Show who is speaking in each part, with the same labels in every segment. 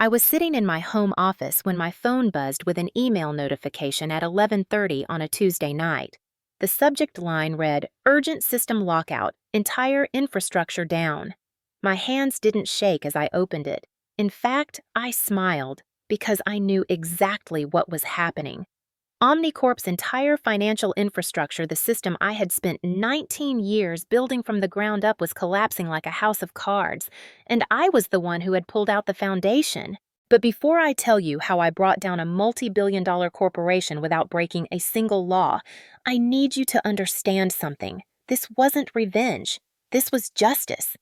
Speaker 1: I was sitting in my home office when my phone buzzed with an email notification at 11:30 on a Tuesday night. The subject line read, "Urgent system lockout, entire infrastructure down." My hands didn't shake as I opened it. In fact, I smiled because I knew exactly what was happening. OmniCorp's entire financial infrastructure, the system I had spent 19 years building from the ground up, was collapsing like a house of cards, and I was the one who had pulled out the foundation. But before I tell you how I brought down a multi-billion-dollar corporation without breaking a single law, I need you to understand something. This wasn't revenge. This was justice.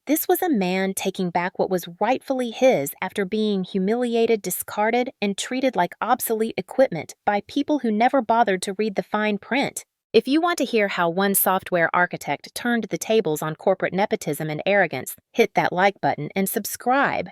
Speaker 1: This was a man taking back what was rightfully his after being humiliated, discarded, and treated like obsolete equipment by people who never bothered to read the fine print. If you want to hear how one software architect turned the tables on corporate nepotism and arrogance, hit that like button and subscribe.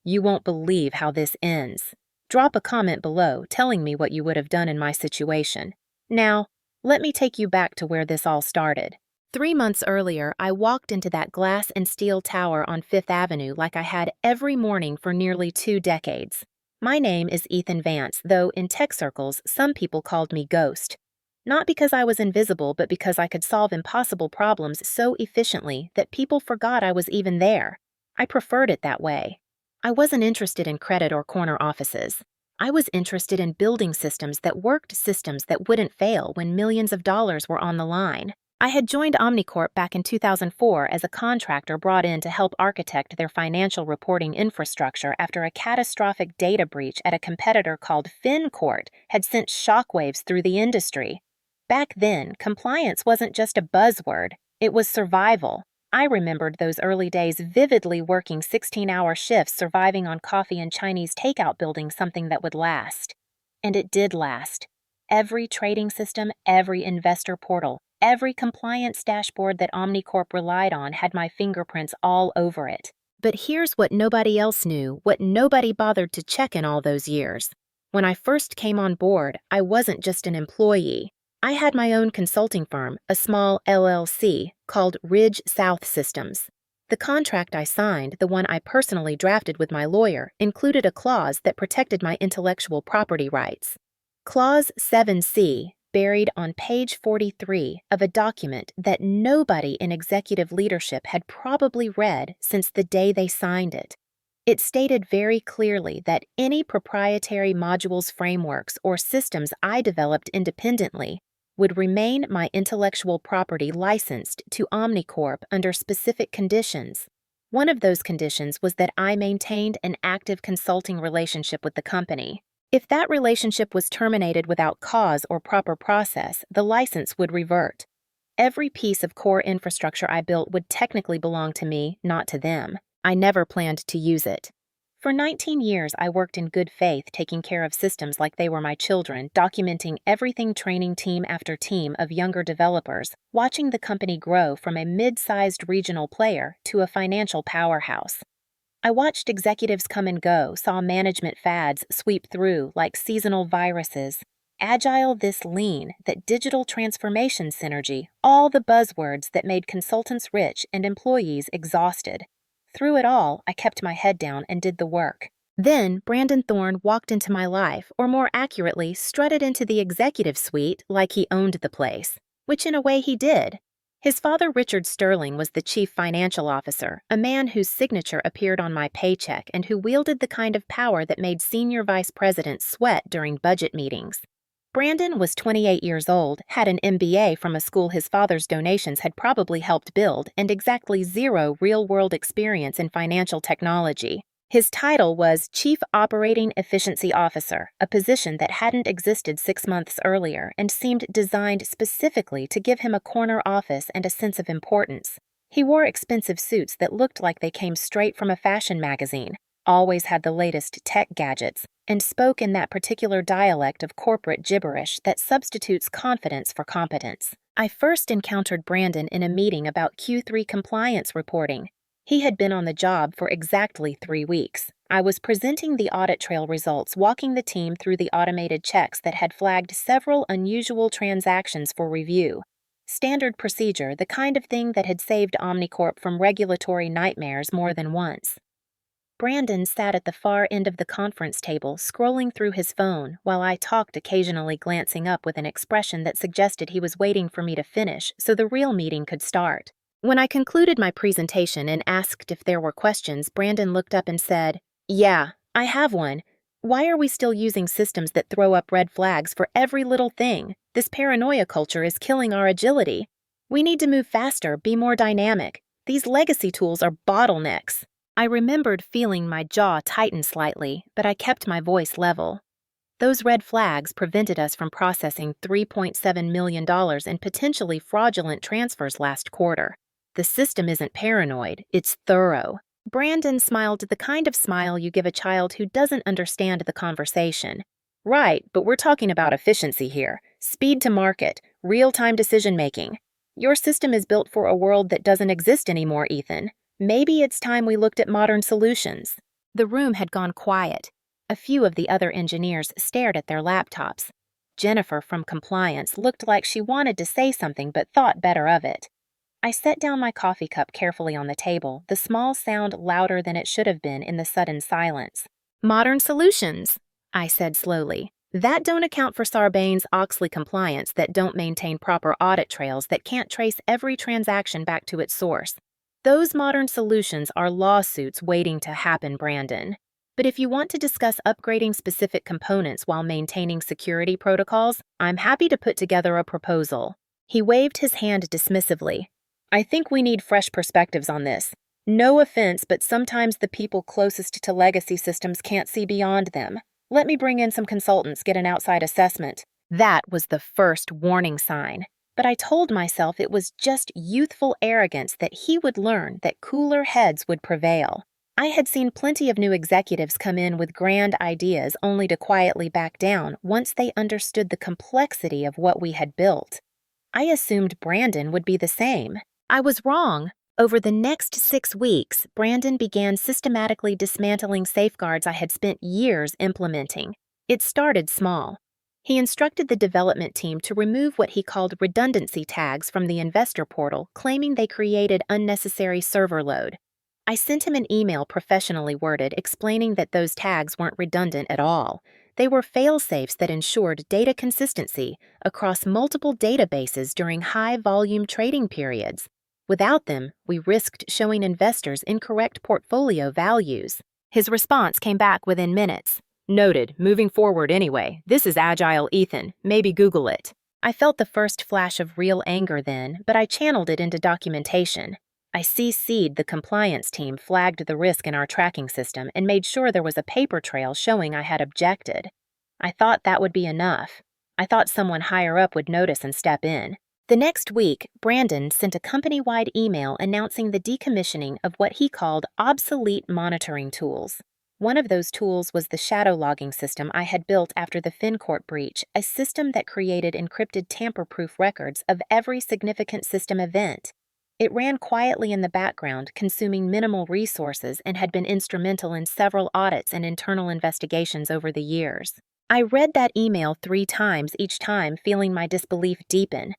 Speaker 1: You won't believe how this ends. Drop a comment below telling me what you would have done in my situation. Now, let me take you back to where this all started. 3 months earlier, I walked into that glass and steel tower on Fifth Avenue like I had every morning for nearly 2 decades. My name is Ethan Vance, though in tech circles, some people called me Ghost. Not because I was invisible, but because I could solve impossible problems so efficiently that people forgot I was even there. I preferred it that way. I wasn't interested in credit or corner offices. I was interested in building systems that worked, systems that wouldn't fail when millions of dollars were on the line. I had joined OmniCorp back in 2004 as a contractor brought in to help architect their financial reporting infrastructure after a catastrophic data breach at a competitor called FinCourt had sent shockwaves through the industry. Back then, compliance wasn't just a buzzword, it was survival. I remembered those early days vividly, working 16-hour shifts, surviving on coffee and Chinese takeout, building something that would last. And it did last. Every trading system, every investor portal, every compliance dashboard that OmniCorp relied on had my fingerprints all over it. But here's what nobody else knew, what nobody bothered to check in all those years. When I first came on board, I wasn't just an employee. I had my own consulting firm, a small LLC, called Ridge South Systems. The contract I signed, the one I personally drafted with my lawyer, included a clause that protected my intellectual property rights. Clause 7C, buried on page 43 of a document that nobody in executive leadership had probably read since the day they signed it. It stated very clearly that any proprietary modules, frameworks, or systems I developed independently would remain my intellectual property, licensed to OmniCorp under specific conditions. One of those conditions was that I maintained an active consulting relationship with the company. If that relationship was terminated without cause or proper process, the license would revert. Every piece of core infrastructure I built would technically belong to me, not to them. I never planned to use it. For 19 years, I worked in good faith, taking care of systems like they were my children, documenting everything, training team after team of younger developers, watching the company grow from a mid-sized regional player to a financial powerhouse. I watched executives come and go, saw management fads sweep through like seasonal viruses. Agile this lean, that digital transformation synergy, all the buzzwords that made consultants rich and employees exhausted. Through it all, I kept my head down and did the work. Then Brandon Thorne walked into my life, or more accurately, strutted into the executive suite like he owned the place, which in a way he did. His father, Richard Sterling, was the chief financial officer, a man whose signature appeared on my paycheck and who wielded the kind of power that made senior vice presidents sweat during budget meetings. Brandon was 28 years old, had an MBA from a school his father's donations had probably helped build, and exactly zero real-world experience in financial technology. His title was Chief Operating Efficiency Officer, a position that hadn't existed 6 months earlier and seemed designed specifically to give him a corner office and a sense of importance. He wore expensive suits that looked like they came straight from a fashion magazine, always had the latest tech gadgets, and spoke in that particular dialect of corporate gibberish that substitutes confidence for competence. I first encountered Brandon in a meeting about Q3 compliance reporting. He had been on the job for exactly 3 weeks. I was presenting the audit trail results, walking the team through the automated checks that had flagged several unusual transactions for review. Standard procedure, the kind of thing that had saved OmniCorp from regulatory nightmares more than once. Brandon sat at the far end of the conference table, scrolling through his phone, while I talked, occasionally glancing up with an expression that suggested he was waiting for me to finish so the real meeting could start. When I concluded my presentation and asked if there were questions, Brandon looked up and said, "Yeah, I have one. Why are we still using systems that throw up red flags for every little thing? This paranoia culture is killing our agility. We need to move faster, be more dynamic. These legacy tools are bottlenecks." I remembered feeling my jaw tighten slightly, but I kept my voice level. Those red flags prevented us from processing $3.7 million in potentially fraudulent transfers last quarter. The system isn't paranoid, it's thorough. Brandon smiled the kind of smile you give a child who doesn't understand the conversation. Right, but we're talking about efficiency here. Speed to market, real-time decision-making. Your system is built for a world that doesn't exist anymore, Ethan. Maybe it's time we looked at modern solutions. The room had gone quiet. A few of the other engineers stared at their laptops. Jennifer from compliance looked like she wanted to say something but thought better of it. I set down my coffee cup carefully on the table, the small sound louder than it should have been in the sudden silence. "Modern solutions," I said slowly. "That don't account for Sarbanes-Oxley compliance, that don't maintain proper audit trails, that can't trace every transaction back to its source. Those modern solutions are lawsuits waiting to happen, Brandon. But if you want to discuss upgrading specific components while maintaining security protocols, I'm happy to put together a proposal." He waved his hand dismissively. "I think we need fresh perspectives on this. No offense, but sometimes the people closest to legacy systems can't see beyond them. Let me bring in some consultants, get an outside assessment." That was the first warning sign. But I told myself it was just youthful arrogance that he would learn that cooler heads would prevail. I had seen plenty of new executives come in with grand ideas only to quietly back down once they understood the complexity of what we had built. I assumed Brandon would be the same. I was wrong. Over the next 6 weeks, Brandon began systematically dismantling safeguards I had spent years implementing. It started small. He instructed the development team to remove what he called redundancy tags from the investor portal, claiming they created unnecessary server load. I sent him an email professionally worded explaining that those tags weren't redundant at all. They were fail-safes that ensured data consistency across multiple databases during high-volume trading periods. Without them, we risked showing investors incorrect portfolio values. His response came back within minutes. "Noted. Moving forward anyway. This is Agile, Ethan. Maybe Google it." I felt the first flash of real anger then, but I channeled it into documentation. I CC'd the compliance team, flagged the risk in our tracking system, and made sure there was a paper trail showing I had objected. I thought that would be enough. I thought someone higher up would notice and step in. The next week, Brandon sent a company-wide email announcing the decommissioning of what he called obsolete monitoring tools. One of those tools was the shadow logging system I had built after the FinCorp breach, a system that created encrypted tamper-proof records of every significant system event. It ran quietly in the background, consuming minimal resources, and had been instrumental in several audits and internal investigations over the years. I read that email 3 times, each time feeling my disbelief deepen.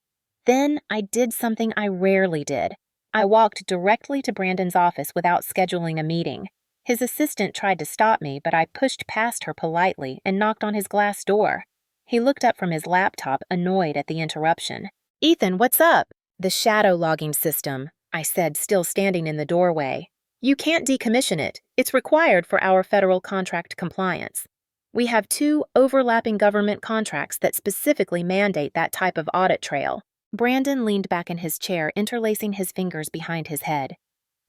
Speaker 1: Then I did something I rarely did. I walked directly to Brandon's office without scheduling a meeting. His assistant tried to stop me, but I pushed past her politely and knocked on his glass door. He looked up from his laptop, annoyed at the interruption. "Ethan, what's up?" "The shadow logging system," I said, still standing in the doorway. "You can't decommission it. It's required for our federal contract compliance. We have 2 overlapping government contracts that specifically mandate that type of audit trail." Brandon leaned back in his chair, interlacing his fingers behind his head.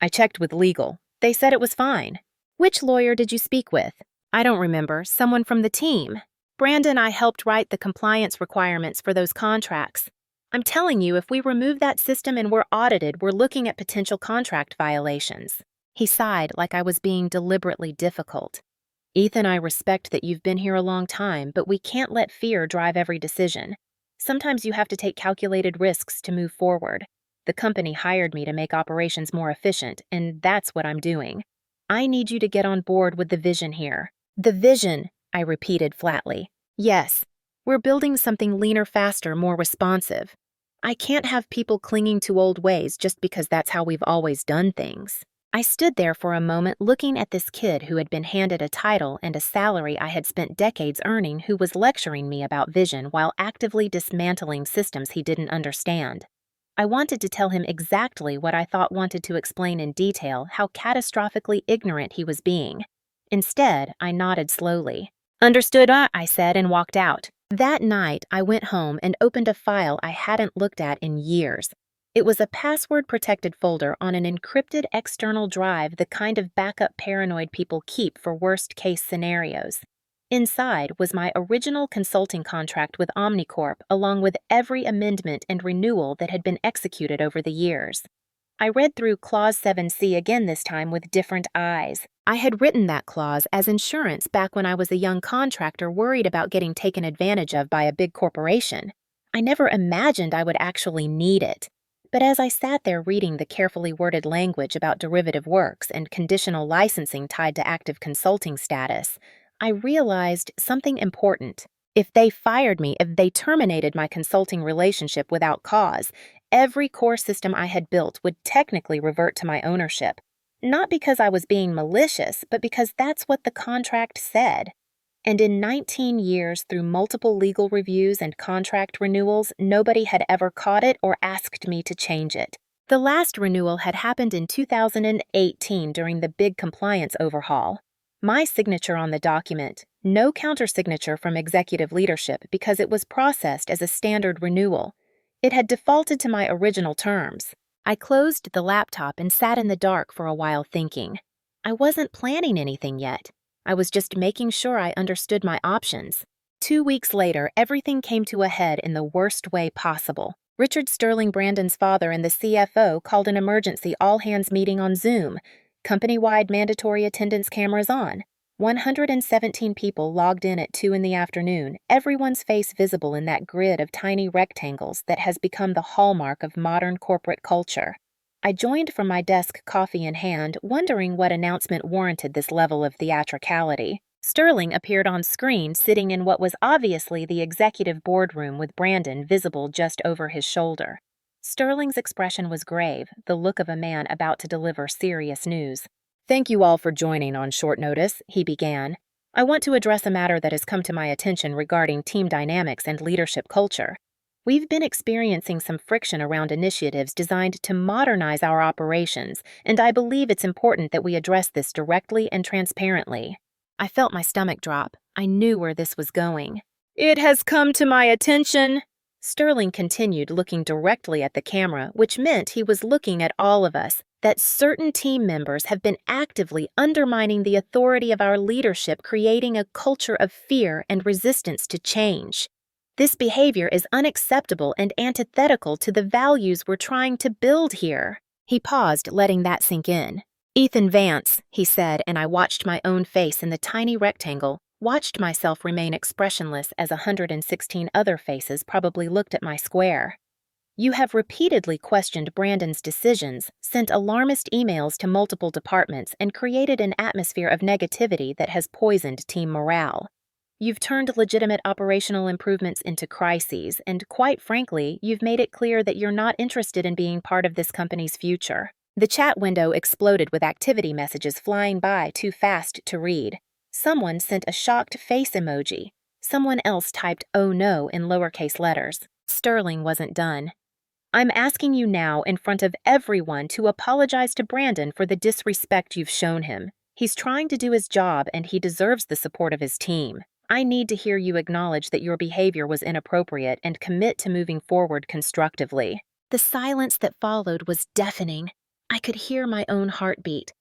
Speaker 1: "I checked with legal. They said it was fine." "Which lawyer did you speak with?" "I don't remember. Someone from the team. Brandon and I helped write the compliance requirements for those contracts. I'm telling you, if we remove that system and we're audited, we're looking at potential contract violations." He sighed like I was being deliberately difficult. "Ethan, I respect that you've been here a long time, but we can't let fear drive every decision. Sometimes you have to take calculated risks to move forward. The company hired me to make operations more efficient, and that's what I'm doing. I need you to get on board with the vision here." "The vision," I repeated flatly. "Yes, we're building something leaner, faster, more responsive. I can't have people clinging to old ways just because that's how we've always done things." I stood there for a moment looking at this kid who had been handed a title and a salary I had spent decades earning, who was lecturing me about vision while actively dismantling systems he didn't understand. I wanted to tell him exactly what I thought, wanted to explain in detail how catastrophically ignorant he was being. Instead, I nodded slowly. "Understood," I said, and walked out. That night, I went home and opened a file I hadn't looked at in years. It was a password-protected folder on an encrypted external drive, the kind of backup paranoid people keep for worst-case scenarios. Inside was my original consulting contract with OmniCorp, along with every amendment and renewal that had been executed over the years. I read through Clause 7C again, this time with different eyes. I had written that clause as insurance back when I was a young contractor worried about getting taken advantage of by a big corporation. I never imagined I would actually need it. But as I sat there reading the carefully worded language about derivative works and conditional licensing tied to active consulting status, I realized something important. If they fired me, if they terminated my consulting relationship without cause, every core system I had built would technically revert to my ownership. Not because I was being malicious, but because that's what the contract said. And in 19 years, through multiple legal reviews and contract renewals, nobody had ever caught it or asked me to change it. The last renewal had happened in 2018 during the big compliance overhaul. My signature on the document, no countersignature from executive leadership because it was processed as a standard renewal. It had defaulted to my original terms. I closed the laptop and sat in the dark for a while thinking. I wasn't planning anything yet. I was just making sure I understood my options. 2 weeks later, everything came to a head in the worst way possible. Richard Sterling, Brandon's father, and the CFO called an emergency all-hands meeting on Zoom. Company-wide mandatory attendance cameras on. 117 people logged in at 2 in the afternoon, everyone's face visible in that grid of tiny rectangles that has become the hallmark of modern corporate culture. I joined from my desk, coffee in hand, wondering what announcement warranted this level of theatricality. Sterling appeared on screen, sitting in what was obviously the executive boardroom with Brandon visible just over his shoulder. Sterling's expression was grave, the look of a man about to deliver serious news. "Thank you all for joining on short notice," he began. "I want to address a matter that has come to my attention regarding team dynamics and leadership culture. We've been experiencing some friction around initiatives designed to modernize our operations, and I believe it's important that we address this directly and transparently." I felt my stomach drop. I knew where this was going. "It has come to my attention," Sterling continued, looking directly at the camera, which meant he was looking at all of us, "that certain team members have been actively undermining the authority of our leadership, creating a culture of fear and resistance to change. This behavior is unacceptable and antithetical to the values we're trying to build here." He paused, letting that sink in. "Ethan Vance," he said, and I watched my own face in the tiny rectangle, watched myself remain expressionless as 116 other faces probably looked at my square. "You have repeatedly questioned Brandon's decisions, sent alarmist emails to multiple departments, and created an atmosphere of negativity that has poisoned team morale. You've turned legitimate operational improvements into crises, and quite frankly, you've made it clear that you're not interested in being part of this company's future." The chat window exploded with activity messages flying by too fast to read. Someone sent a shocked face emoji. Someone else typed "oh no" in lowercase letters. Sterling wasn't done. "I'm asking you now in front of everyone to apologize to Brandon for the disrespect you've shown him. He's trying to do his job and he deserves the support of his team. I need to hear you acknowledge that your behavior was inappropriate and commit to moving forward constructively." The silence that followed was deafening. I could hear my own heartbeat.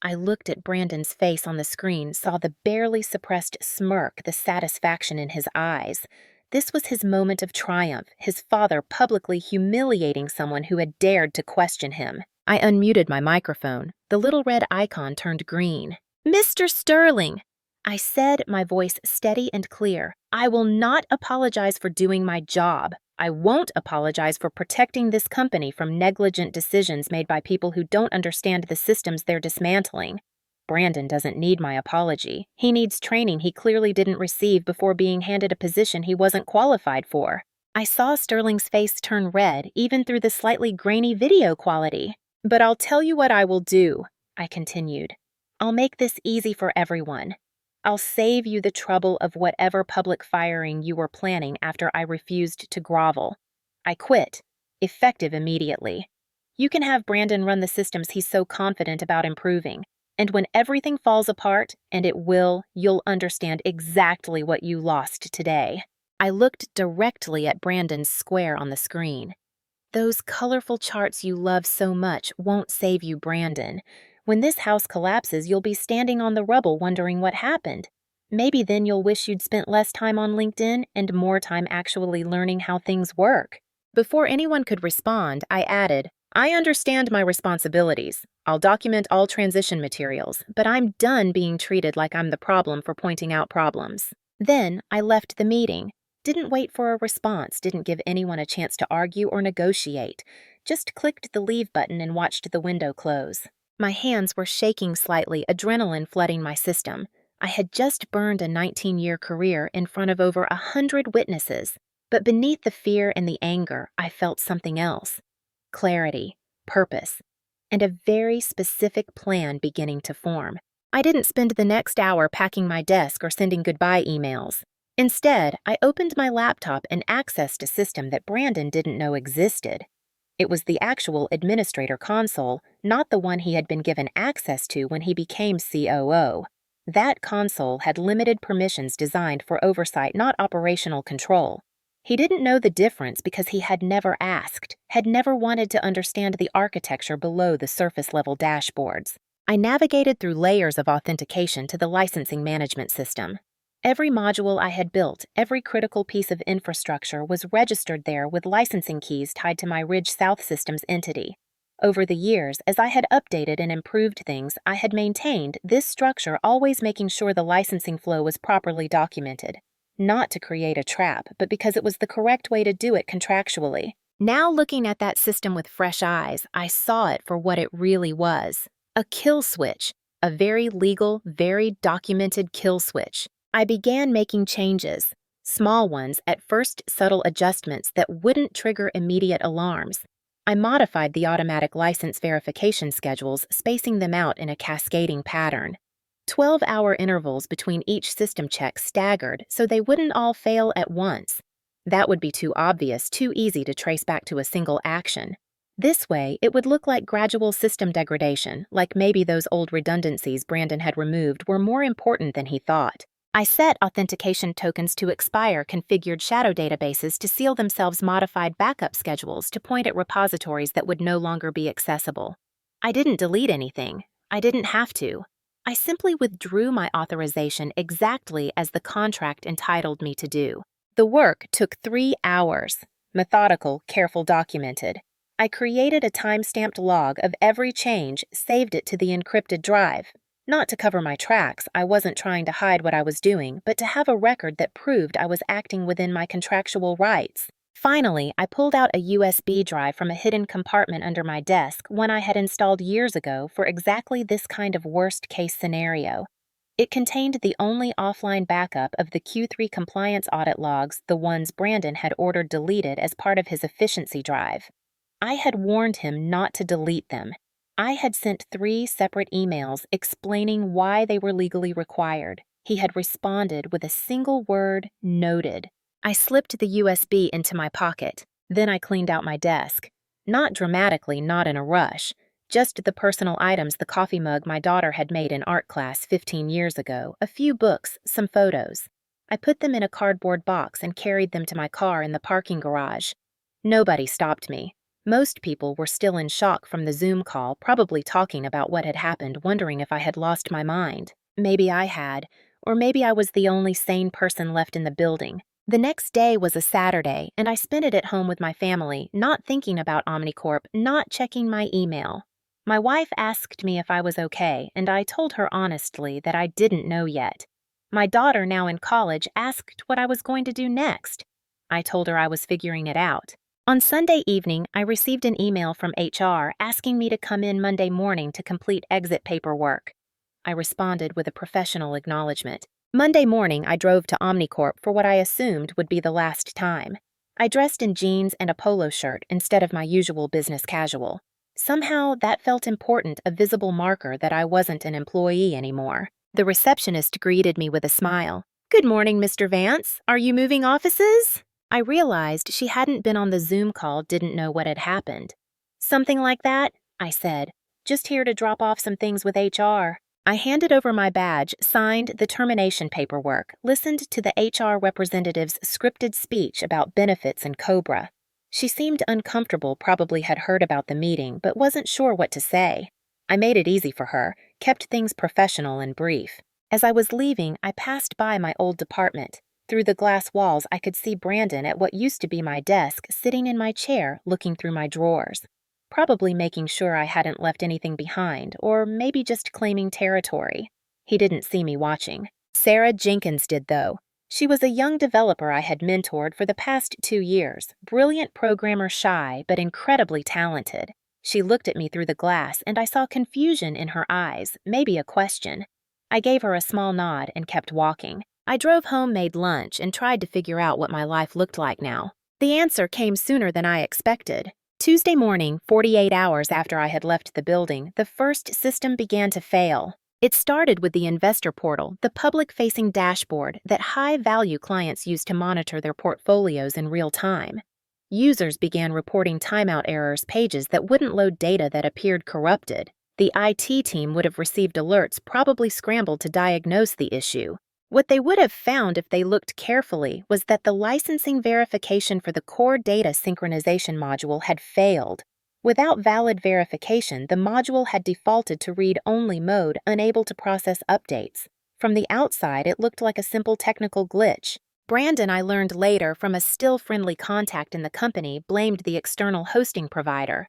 Speaker 1: I looked at Brandon's face on the screen, saw the barely suppressed smirk, the satisfaction in his eyes. This was his moment of triumph, his father publicly humiliating someone who had dared to question him. I unmuted my microphone. The little red icon turned green. "Mr. Sterling," I said, my voice steady and clear, "I will not apologize for doing my job. I won't apologize for protecting this company from negligent decisions made by people who don't understand the systems they're dismantling. Brandon doesn't need my apology. He needs training he clearly didn't receive before being handed a position he wasn't qualified for." I saw Sterling's face turn red, even through the slightly grainy video quality. "But I'll tell you what I will do. I continued. I'll make this easy for everyone. I'll save you the trouble of whatever public firing you were planning after I refused to grovel. I quit, effective immediately. You can have Brandon run the systems he's so confident about improving. And when everything falls apart, and it will, you'll understand exactly what you lost today. I looked directly at Brandon's square on the screen. Those colorful charts you love so much won't save you, Brandon. When this house collapses, you'll be standing on the rubble wondering what happened. Maybe then you'll wish you'd spent less time on LinkedIn and more time actually learning how things work. Before anyone could respond, I added, I understand my responsibilities. I'll document all transition materials, but I'm done being treated like I'm the problem for pointing out problems. Then I left the meeting. Didn't wait for a response, didn't give anyone a chance to argue or negotiate. Just clicked the leave button and watched the window close. My hands were shaking slightly, adrenaline flooding my system. I had just burned a 19-year career in front of over 100 witnesses. But beneath the fear and the anger, I felt something else. Clarity, purpose, and a very specific plan beginning to form. I didn't spend the next hour packing my desk or sending goodbye emails. Instead, I opened my laptop and accessed a system that Brandon didn't know existed. It was the actual administrator console, not the one he had been given access to when he became COO. That console had limited permissions designed for oversight, not operational control. He didn't know the difference because he had never asked, had never wanted to understand the architecture below the surface-level dashboards. I navigated through layers of authentication to the licensing management system. Every module I had built, every critical piece of infrastructure was registered there with licensing keys tied to my Ridge South Systems entity. Over the years, as I had updated and improved things, I had maintained this structure, always making sure the licensing flow was properly documented. Not to create a trap, but because it was the correct way to do it contractually. Now looking at that system with fresh eyes, I saw it for what it really was. A kill switch. A very legal, very documented kill switch. I began making changes. Small ones, at first subtle adjustments that wouldn't trigger immediate alarms. I modified the automatic license verification schedules, spacing them out in a cascading pattern. 12-hour intervals between each system check staggered so they wouldn't all fail at once. That would be too obvious, too easy to trace back to a single action. This way, it would look like gradual system degradation, like maybe those old redundancies Brandon had removed were more important than he thought. I set authentication tokens to expire configured shadow databases to seal themselves modified backup schedules to point at repositories that would no longer be accessible. I didn't delete anything. I didn't have to. I simply withdrew my authorization exactly as the contract entitled me to do. The work took 3 hours. Methodical, careful, documented. I created a time-stamped log of every change, saved it to the encrypted drive. Not to cover my tracks, I wasn't trying to hide what I was doing, but to have a record that proved I was acting within my contractual rights. Finally, I pulled out a USB drive from a hidden compartment under my desk, one I had installed years ago for exactly this kind of worst-case scenario. It contained the only offline backup of the Q3 compliance audit logs, the ones Brandon had ordered deleted as part of his efficiency drive. I had warned him not to delete them. I had sent 3 separate emails explaining why they were legally required. He had responded with a single word, noted. I slipped the USB into my pocket. Then I cleaned out my desk. Not dramatically, not in a rush. Just the personal items, the coffee mug my daughter had made in art class 15 years ago, a few books, some photos. I put them in a cardboard box and carried them to my car in the parking garage. Nobody stopped me. Most people were still in shock from the Zoom call, probably talking about what had happened, wondering if I had lost my mind. Maybe I had, or maybe I was the only sane person left in the building. The next day was a Saturday, and I spent it at home with my family, not thinking about OmniCorp, not checking my email. My wife asked me if I was okay, and I told her honestly that I didn't know yet. My daughter, now in college, asked what I was going to do next. I told her I was figuring it out. On Sunday evening, I received an email from HR asking me to come in Monday morning to complete exit paperwork. I responded with a professional acknowledgement. Monday morning, I drove to OmniCorp for what I assumed would be the last time. I dressed in jeans and a polo shirt instead of my usual business casual. Somehow, that felt important, a visible marker that I wasn't an employee anymore. The receptionist greeted me with a smile. "Good morning, Mr. Vance. Are you moving offices?" I realized she hadn't been on the Zoom call, didn't know what had happened. "Something like that," I said. "Just here to drop off some things with HR." I handed over my badge, signed the termination paperwork, listened to the HR representative's scripted speech about benefits and COBRA. She seemed uncomfortable, probably had heard about the meeting, but wasn't sure what to say. I made it easy for her, kept things professional and brief. As I was leaving, I passed by my old department. Through the glass walls, I could see Brandon at what used to be my desk, sitting in my chair, looking through my drawers. Probably making sure I hadn't left anything behind, or maybe just claiming territory. He didn't see me watching. Sarah Jenkins did, though. She was a young developer I had mentored for the past 2 years, brilliant programmer, shy, but incredibly talented. She looked at me through the glass, and I saw confusion in her eyes, maybe a question. I gave her a small nod and kept walking. I drove home, made lunch, and tried to figure out what my life looked like now. The answer came sooner than I expected. Tuesday morning, 48 hours after I had left the building, the first system began to fail. It started with the investor portal, the public-facing dashboard that high-value clients use to monitor their portfolios in real time. Users began reporting timeout errors, pages that wouldn't load data that appeared corrupted. The IT team would have received alerts, probably scrambled to diagnose the issue. What they would have found if they looked carefully was that the licensing verification for the core data synchronization module had failed. Without valid verification, the module had defaulted to read-only mode, unable to process updates. From the outside, it looked like a simple technical glitch. Brandon, I learned later from a still friendly contact in the company, blamed the external hosting provider.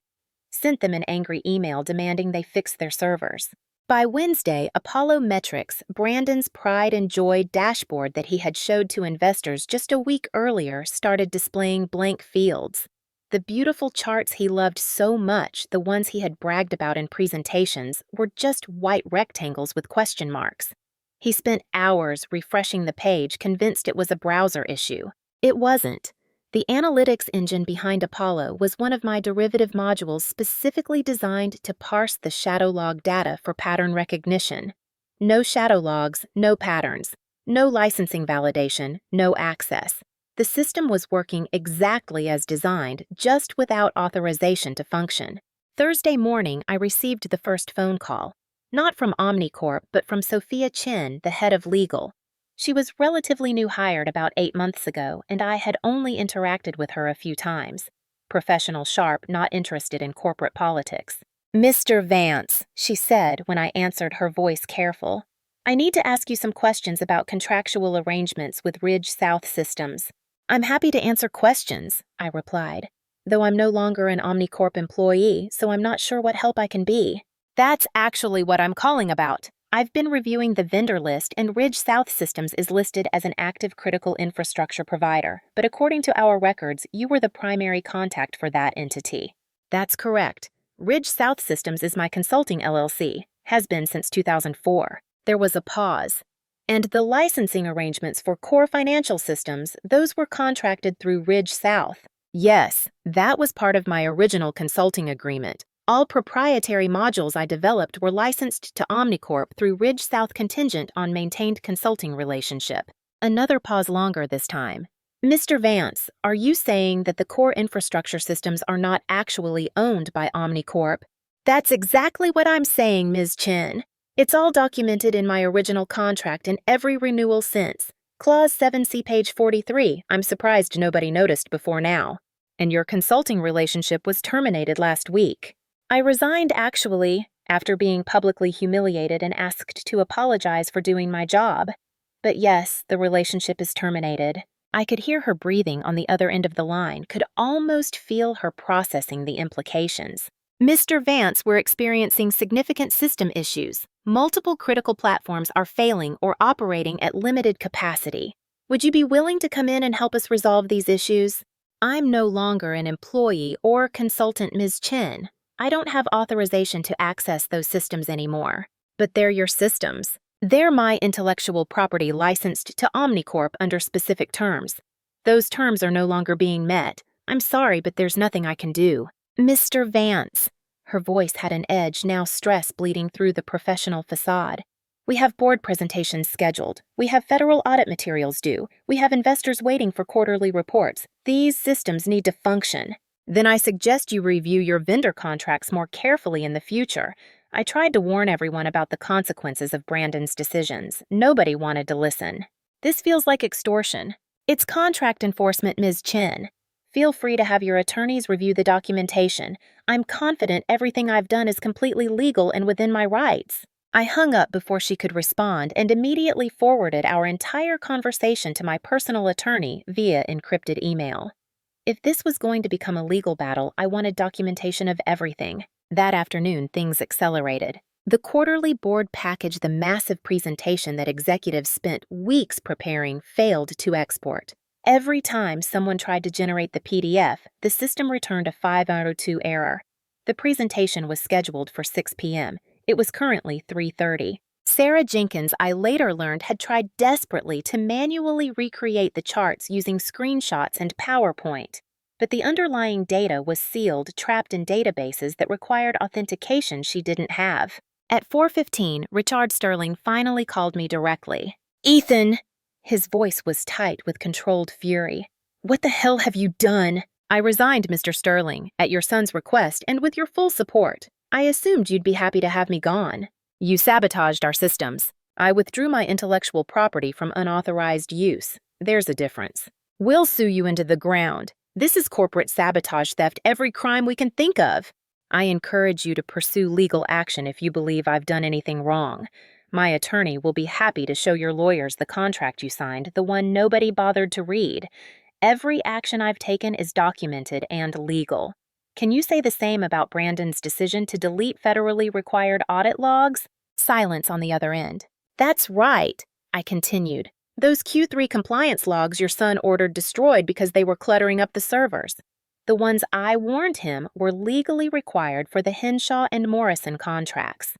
Speaker 1: Sent them an angry email demanding they fix their servers. By Wednesday, Apollo Metrics, Brandon's pride and joy dashboard that he had showed to investors just a week earlier, started displaying blank fields. The beautiful charts he loved so much, the ones he had bragged about in presentations, were just white rectangles with question marks. He spent hours refreshing the page, convinced it was a browser issue. It wasn't. The analytics engine behind Apollo was one of my derivative modules specifically designed to parse the shadow log data for pattern recognition. No shadow logs, no patterns. No licensing validation, no access. The system was working exactly as designed, just without authorization to function. Thursday morning, I received the first phone call. Not from OmniCorp, but from Sophia Chen, the head of legal. She was relatively new hired about 8 months ago, and I had only interacted with her a few times. Professional sharp, not interested in corporate politics. "Mr. Vance," she said when I answered, her voice careful. "I need to ask you some questions about contractual arrangements with Ridge South Systems." "I'm happy to answer questions," I replied, "though I'm no longer an OmniCorp employee, so I'm not sure what help I can be." "That's actually what I'm calling about. I've been reviewing the vendor list, and Ridge South Systems is listed as an active critical infrastructure provider, but according to our records, you were the primary contact for that entity." "That's correct. Ridge South Systems is my consulting LLC, has been since 2004. There was a pause. "And the licensing arrangements for core financial systems, those were contracted through Ridge South." "Yes, that was part of my original consulting agreement. All proprietary modules I developed were licensed to OmniCorp through Ridge South contingent on maintained consulting relationship." Another pause longer this time. "Mr. Vance, are you saying that the core infrastructure systems are not actually owned by OmniCorp?" "That's exactly what I'm saying, Ms. Chen. It's all documented in my original contract in every renewal since. Clause 7C, page 43. I'm surprised nobody noticed before now. And your consulting relationship was terminated last week." "I resigned, actually, after being publicly humiliated and asked to apologize for doing my job. But yes, the relationship is terminated." I could hear her breathing on the other end of the line, could almost feel her processing the implications. "Mr. Vance, we're experiencing significant system issues. Multiple critical platforms are failing or operating at limited capacity. Would you be willing to come in and help us resolve these issues?" "I'm no longer an employee or consultant, Ms. Chen. I don't have authorization to access those systems anymore." "But they're your systems. They're my intellectual property licensed to OmniCorp under specific terms. Those terms are no longer being met. I'm sorry, but there's nothing I can do." "Mr. Vance, Her voice had an edge, now stress bleeding through the professional facade. "We have board presentations scheduled. We have federal audit materials due. We have investors waiting for quarterly reports. These systems need to function. Then I suggest you review your vendor contracts more carefully in the future." I tried to warn everyone about the consequences of Brandon's decisions. Nobody wanted to listen. "This feels like extortion." "It's contract enforcement, Ms. Chen. Feel free to have your attorneys review the documentation. I'm confident everything I've done is completely legal and within my rights." I hung up before she could respond and immediately forwarded our entire conversation to my personal attorney via encrypted email. If this was going to become a legal battle, I wanted documentation of everything. That afternoon, things accelerated. The quarterly board package, the massive presentation that executives spent weeks preparing, failed to export. Every time someone tried to generate the PDF, the system returned a 502 error. The presentation was scheduled for 6 p.m. It was currently 3:30. Sarah Jenkins, I later learned, had tried desperately to manually recreate the charts using screenshots and PowerPoint. But the underlying data was sealed, trapped in databases that required authentication she didn't have. At 4:15, Richard Sterling finally called me directly. "Ethan!" His voice was tight with controlled fury. "What the hell have you done?" "I resigned, Mr. Sterling, at your son's request and with your full support. I assumed you'd be happy to have me gone. You sabotaged our systems. I withdrew my intellectual property from unauthorized use. There's a difference. We'll sue you into the ground. This is corporate sabotage theft, every crime we can think of. I encourage you to pursue legal action if you believe I've done anything wrong. My attorney will be happy to show your lawyers the contract you signed, the one nobody bothered to read. Every action I've taken is documented and legal. Can you say the same about Brandon's decision to delete federally required audit logs?" Silence on the other end. "That's right," I continued. "Those Q3 compliance logs your son ordered destroyed because they were cluttering up the servers. The ones I warned him were legally required for the Henshaw and Morrison contracts.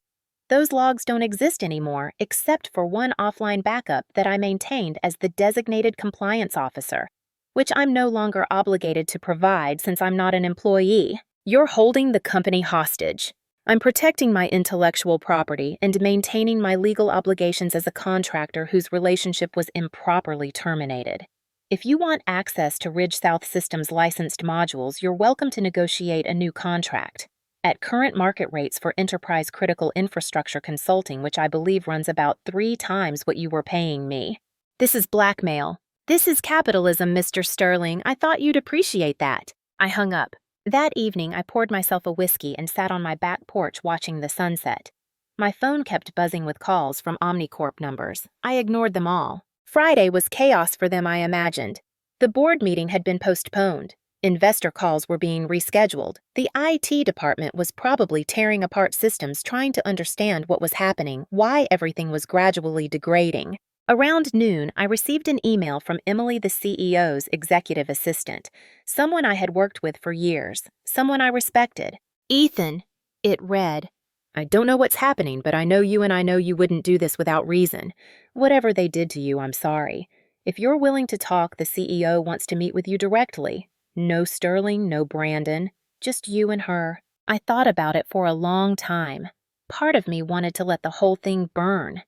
Speaker 1: Those logs don't exist anymore except for one offline backup that I maintained as the designated compliance officer, which I'm no longer obligated to provide since I'm not an employee. You're holding the company hostage. I'm protecting my intellectual property and maintaining my legal obligations as a contractor whose relationship was improperly terminated. If you want access to Ridge South Systems licensed modules, you're welcome to negotiate a new contract. At current market rates for enterprise critical infrastructure consulting, which I believe runs about 3 times what you were paying me. This is blackmail. This is capitalism, Mr. Sterling. I thought you'd appreciate that." I hung up. That evening, I poured myself a whiskey and sat on my back porch watching the sunset. My phone kept buzzing with calls from OmniCorp numbers. I ignored them all. Friday was chaos for them, I imagined. The board meeting had been postponed. Investor calls were being rescheduled. The IT department was probably tearing apart systems trying to understand what was happening, why everything was gradually degrading. Around noon, I received an email from Emily, the CEO's executive assistant, someone I had worked with for years, someone I respected. "Ethan," it read, "I don't know what's happening, but I know you and I know you wouldn't do this without reason. Whatever they did to you, I'm sorry. If you're willing to talk, the CEO wants to meet with you directly. No Sterling, no Brandon, just you and her." I thought about it for a long time. Part of me wanted to let the whole thing burn.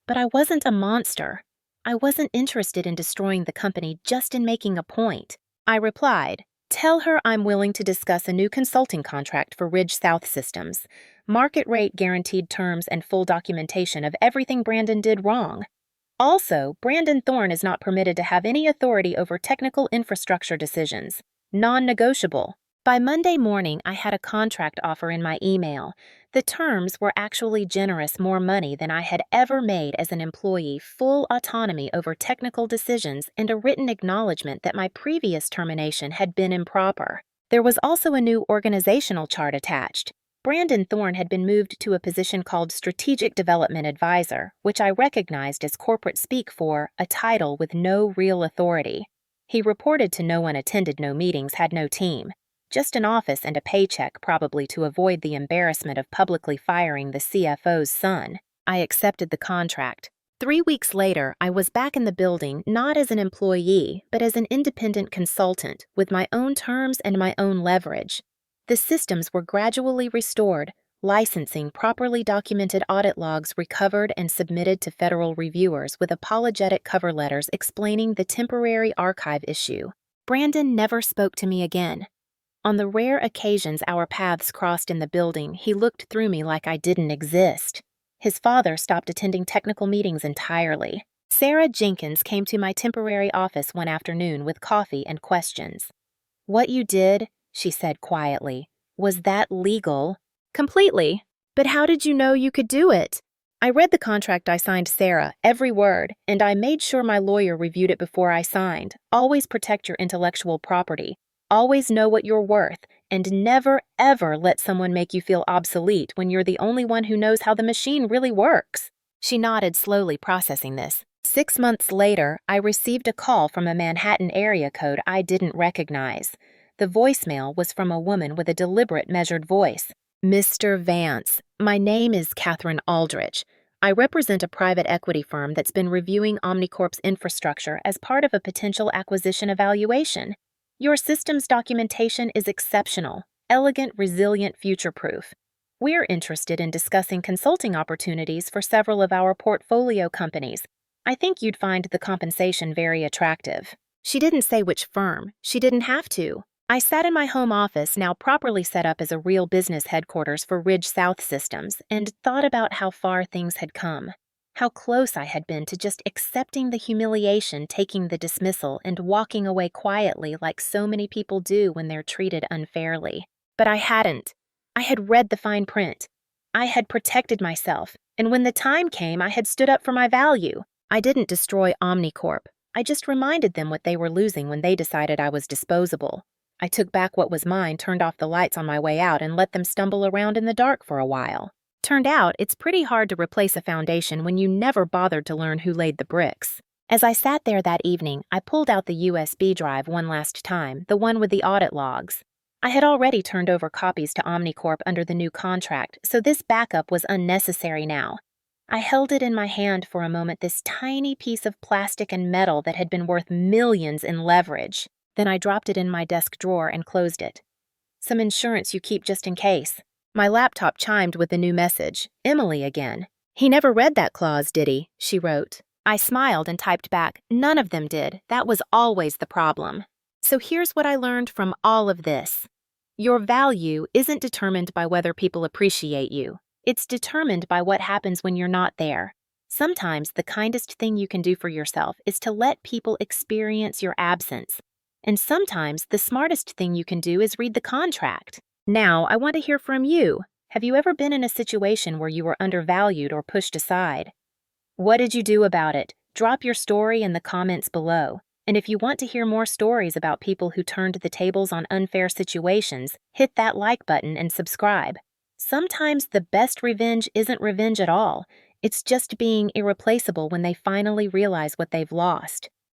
Speaker 1: But I wasn't a monster. I wasn't interested in destroying the company, just in making a point. I replied, "Tell her I'm willing to discuss a new consulting contract for Ridge South Systems. Market rate guaranteed terms and full documentation of everything Brandon did wrong. Also, Brandon Thorne is not permitted to have any authority over technical infrastructure decisions. Non-negotiable." By Monday morning, I had a contract offer in my email. The terms were actually generous, more money than I had ever made as an employee, full autonomy over technical decisions, and a written acknowledgement that my previous termination had been improper. There was also a new organizational chart attached. Brandon Thorne had been moved to a position called Strategic Development Advisor, which I recognized as corporate speak for a title with no real authority. He reported to no one, attended no meetings, had no team. Just an office and a paycheck, probably to avoid the embarrassment of publicly firing the CFO's son. I accepted the contract. 3 weeks later, I was back in the building, not as an employee, but as an independent consultant, with my own terms and my own leverage. The systems were gradually restored, licensing properly documented audit logs recovered and submitted to federal reviewers with apologetic cover letters explaining the temporary archive issue. Brandon never spoke to me again. On the rare occasions our paths crossed in the building, he looked through me like I didn't exist. His father stopped attending technical meetings entirely. Sarah Jenkins came to my temporary office one afternoon with coffee and questions. "What you did," she said quietly, "was that legal?" "Completely. But how did you know you could do it?" "I read the contract I signed Sarah, every word, and I made sure my lawyer reviewed it before I signed. Always protect your intellectual property. Always know what you're worth, and never, ever let someone make you feel obsolete when you're the only one who knows how the machine really works." She nodded, slowly processing this. 6 months later, I received a call from a Manhattan area code I didn't recognize. The voicemail was from a woman with a deliberate, measured voice. "Mr. Vance, my name is Catherine Aldrich. I represent a private equity firm that's been reviewing OmniCorp's infrastructure as part of a potential acquisition evaluation. Your systems documentation is exceptional, elegant, resilient, future-proof. We're interested in discussing consulting opportunities for several of our portfolio companies. I think you'd find the compensation very attractive." She didn't say which firm. She didn't have to. I sat in my home office, now properly set up as a real business headquarters for Ridge South Systems, and thought about how far things had come. How close I had been to just accepting the humiliation, taking the dismissal, and walking away quietly like so many people do when they're treated unfairly. But I hadn't. I had read the fine print. I had protected myself, and when the time came, I had stood up for my value. I didn't destroy OmniCorp. I just reminded them what they were losing when they decided I was disposable. I took back what was mine, turned off the lights on my way out, and let them stumble around in the dark for a while. Turned out, it's pretty hard to replace a foundation when you never bothered to learn who laid the bricks. As I sat there that evening, I pulled out the USB drive one last time, the one with the audit logs. I had already turned over copies to OmniCorp under the new contract, so this backup was unnecessary now. I held it in my hand for a moment, this tiny piece of plastic and metal that had been worth millions in leverage. Then I dropped it in my desk drawer and closed it. Some insurance you keep just in case. My laptop chimed with a new message. Emily again. "He never read that clause, did he?" she wrote. I smiled and typed back, "None of them did. That was always the problem." So here's what I learned from all of this. Your value isn't determined by whether people appreciate you. It's determined by what happens when you're not there. Sometimes the kindest thing you can do for yourself is to let people experience your absence. And sometimes the smartest thing you can do is read the contract. Now, I want to hear from you. Have you ever been in a situation where you were undervalued or pushed aside? What did you do about it? Drop your story in the comments below. And if you want to hear more stories about people who turned the tables on unfair situations, hit that like button and subscribe. Sometimes the best revenge isn't revenge at all. It's just being irreplaceable when they finally realize what they've lost.